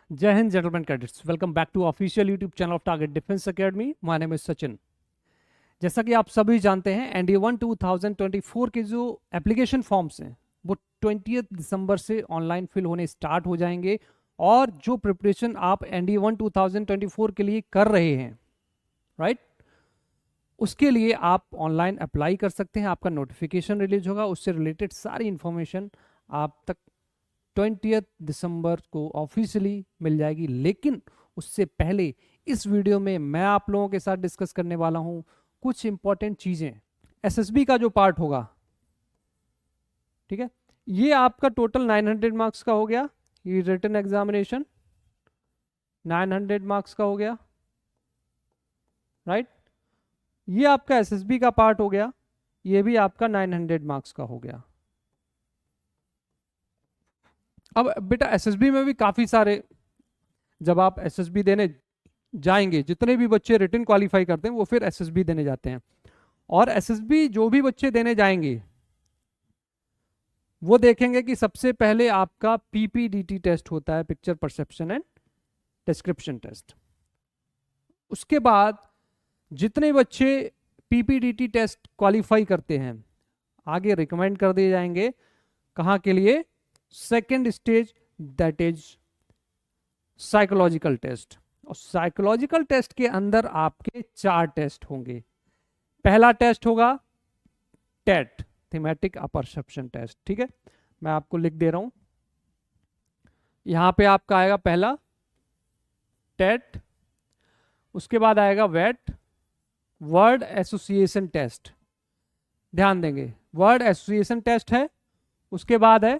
जय हिंद gentleman cadets, welcome back to official YouTube channel of target defence academy. My name is Sachin. जैसा कि आप सभी जानते हैं, NDA-1 2024 के जो एप्लीकेशन फॉर्म्स हैं वो 20 दिसंबर से ऑनलाइन फिल होने स्टार्ट हो जाएंगे। और जो प्रिपरेशन आप NDA-1 2024 के लिए कर रहे हैं, राइट, उसके लिए आप ऑनलाइन अप्लाई कर सकते हैं। आपका नोटिफिकेशन रिलीज होगा, उससे रिलेटेड सारी इंफॉर्मेशन आप तक 20 दिसंबर को ऑफिशियली मिल जाएगी। लेकिन उससे पहले इस वीडियो में मैं आप लोगों के साथ डिस्कस करने वाला हूं कुछ इंपॉर्टेंट चीजें। SSB का जो पार्ट होगा, ठीक है, ये आपका टोटल 900 मार्क्स का हो गया। ये रिटन एग्जामिनेशन 900 मार्क्स का हो गया, राइट। ये आपका SSB का पार्ट हो गया, ये भी आपका 900 मार्क्स का हो गया। अब बेटा SSB में भी काफी सारे, जब आप SSB देने जाएंगे, जितने भी बच्चे रिटन क्वालिफाई करते हैं वो फिर SSB देने जाते हैं। और SSB जो भी बच्चे देने जाएंगे वो देखेंगे कि सबसे पहले आपका PPDT टेस्ट होता है, picture perception and description test. उसके बाद जितने बच्चे PPDT टेस्ट क्वालिफाई करते हैं आगे रिकमेंड कर दिए जाएंगे कहाँ के लिए? Second stage, that is psychological test. और साइकोलॉजिकल टेस्ट के अंदर आपके 4 टेस्ट होंगे। पहला टेस्ट होगा टेट, थीमेटिक अपरसेप्शन टेस्ट, ठीक है, मैं आपको लिख दे रहा हूं। यहां पे आपका आएगा पहला टेट, उसके बाद आएगा वेट, वर्ड एसोसिएशन टेस्ट। ध्यान देंगे, वर्ड एसोसिएशन टेस्ट है। उसके बाद है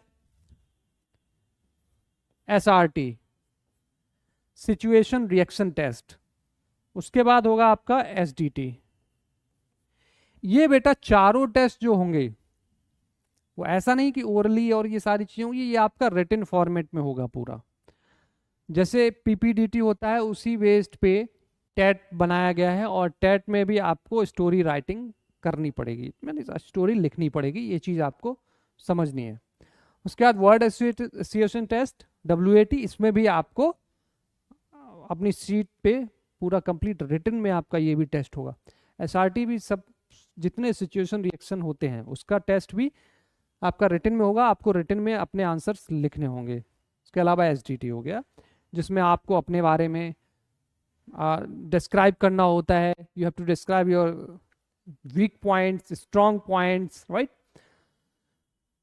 SRT, सिचुएशन रिएक्शन टेस्ट। उसके बाद होगा आपका SDT। ये बेटा चारों टेस्ट जो होंगे वो ऐसा नहीं कि ओरली और ये सारी चीजें होंगी, ये आपका रिटन फॉर्मेट में होगा पूरा। जैसे PPDT होता है उसी बेस्ड पे टेट बनाया गया है। और टेट में भी आपको स्टोरी राइटिंग करनी पड़ेगी, मैंने स्टोरी लिखनी पड़ेगी, ये चीज आपको समझनी है। उसके बाद वर्ड एसोसिएशन टेस्ट WAT, इसमें भी आपको अपनी सीट पे पूरा कंप्लीट रिटन में आपका ये भी टेस्ट होगा। SRT भी, सब जितने सिचुएशन रिएक्शन होते हैं उसका टेस्ट भी आपका रिटन में होगा, आपको रिटन में अपने आंसर्स लिखने होंगे। उसके अलावा SDT हो गया, जिसमें आपको अपने बारे में डिस्क्राइब करना होता है। You have to describe your weak points, strong points, right.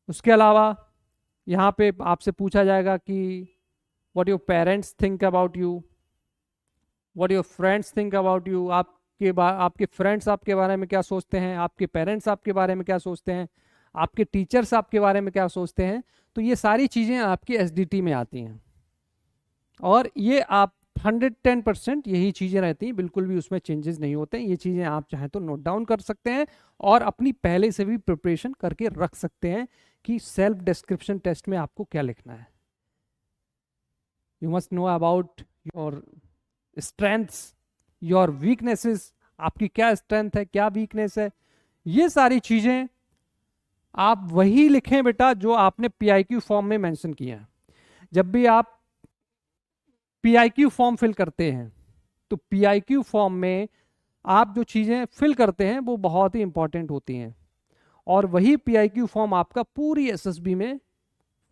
उसके अलावा यहाँ पे आपसे पूछा जाएगा कि what your parents think about you, what your friends think about you, आपके फ्रेंड्स आपके बारे में क्या सोचते हैं, आपके पेरेंट्स आपके बारे में क्या सोचते हैं, आपके टीचर्स आपके बारे में क्या सोचते हैं। तो ये सारी चीज़ें आपकी SDT में आती हैं। और ये आप 110% यही चीज़ें रहती हैं, बिल्कुल भी उसमें चेंजेस नहीं होते हैं। ये चीज़ें आप चाहें तो नोट डाउन कर सकते हैं और अपनी पहले से भी प्रिपरेशन करके रख सकते हैं कि सेल्फ डिस्क्रिप्शन टेस्ट में आपको क्या लिखना है। You must know about your strengths, your weaknesses, आपकी क्या स्ट्रेंथ है, क्या वीकनेस है। ये सारी चीजें आप वही लिखें बेटा जो आपने PIQ फॉर्म में मेंशन किया है। जब भी आप PIQ फॉर्म फिल करते हैं तो PIQ फॉर्म में आप जो चीजें फिल करते हैं वो बहुत ही इंपॉर्टेंट होती हैं। और वही PIQ फॉर्म आपका पूरी SSB में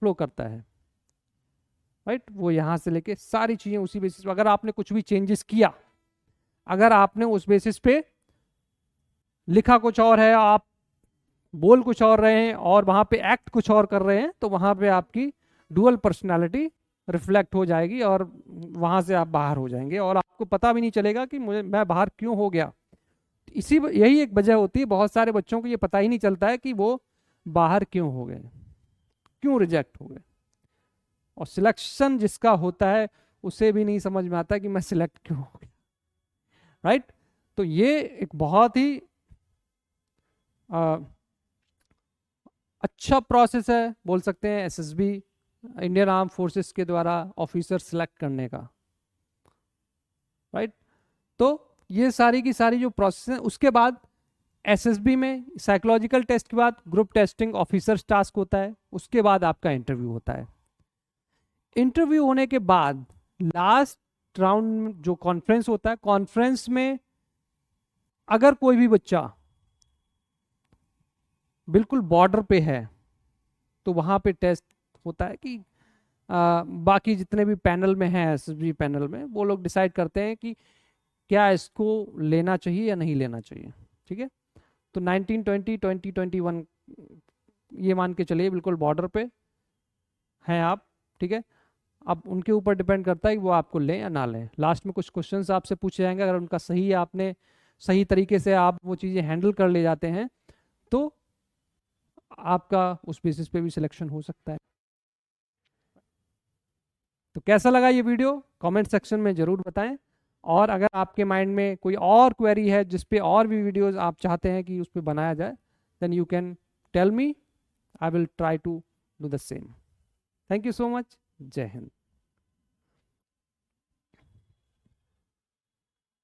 फ्लो करता है, राइट। वो यहां से लेके सारी चीजें उसी बेसिस पे, अगर आपने कुछ भी चेंजेस किया, अगर आपने उस बेसिस पे लिखा कुछ और है, आप बोल कुछ और रहे हैं और वहां पे एक्ट कुछ और कर रहे हैं, तो वहां पे आपकी डुअल पर्सनालिटी रिफ्लेक्ट हो जाएगी और वहां से आप बाहर हो जाएंगे और आपको पता भी नहीं चलेगा कि मैं बाहर क्यों हो गया। यही एक वजह होती है, बहुत सारे बच्चों को ये पता ही नहीं चलता है कि वो बाहर क्यों हो गए, क्यों रिजेक्ट हो गए। और सिलेक्शन जिसका होता है उसे भी नहीं समझ में आता कि मैं सिलेक्ट क्यों हो गया, राइट। तो ये एक बहुत ही अच्छा प्रोसेस है, बोल सकते हैं, SSB इंडियन आर्म फोर्सेस के द्वारा ऑफिसर सिलेक्ट करने का, राइट। तो ये सारी की सारी जो प्रोसेस है, उसके बाद SSB में साइकोलॉजिकल टेस्ट के बाद ग्रुप टेस्टिंग ऑफिसर्स टास्क होता है। उसके बाद आपका इंटरव्यू होता है। इंटरव्यू होने के बाद लास्ट राउंड जो कॉन्फ्रेंस होता है, कॉन्फ्रेंस में अगर कोई भी बच्चा बिल्कुल बॉर्डर पे है तो वहां पे टेस्ट होता है कि बाकी जितने भी पैनल में हैं, एसएसबी पैनल में, वो लोग डिसाइड करते हैं कि क्या इसको लेना चाहिए या नहीं लेना चाहिए। ठीक है, तो 1920 2021 ये मान के चलिए बिल्कुल बॉर्डर पे हैं आप। ठीक है, अब उनके ऊपर डिपेंड करता है कि वो आपको लें या ना लें। लास्ट में कुछ क्वेश्चंस आपसे पूछे जाएंगे, अगर उनका सही आपने सही तरीके से आप वो चीज़ें हैंडल कर ले जाते हैं तो आपका उस बेसिस पे भी सिलेक्शन हो सकता है। तो कैसा लगा ये वीडियो कमेंट सेक्शन में ज़रूर बताएं, और अगर आपके माइंड में कोई और क्वेरी है जिस पे और भी वीडियोस आप चाहते हैं कि उस पर बनाया जाए, then you can tell me, I will try to do the same. Thank you so much. जय हिंद।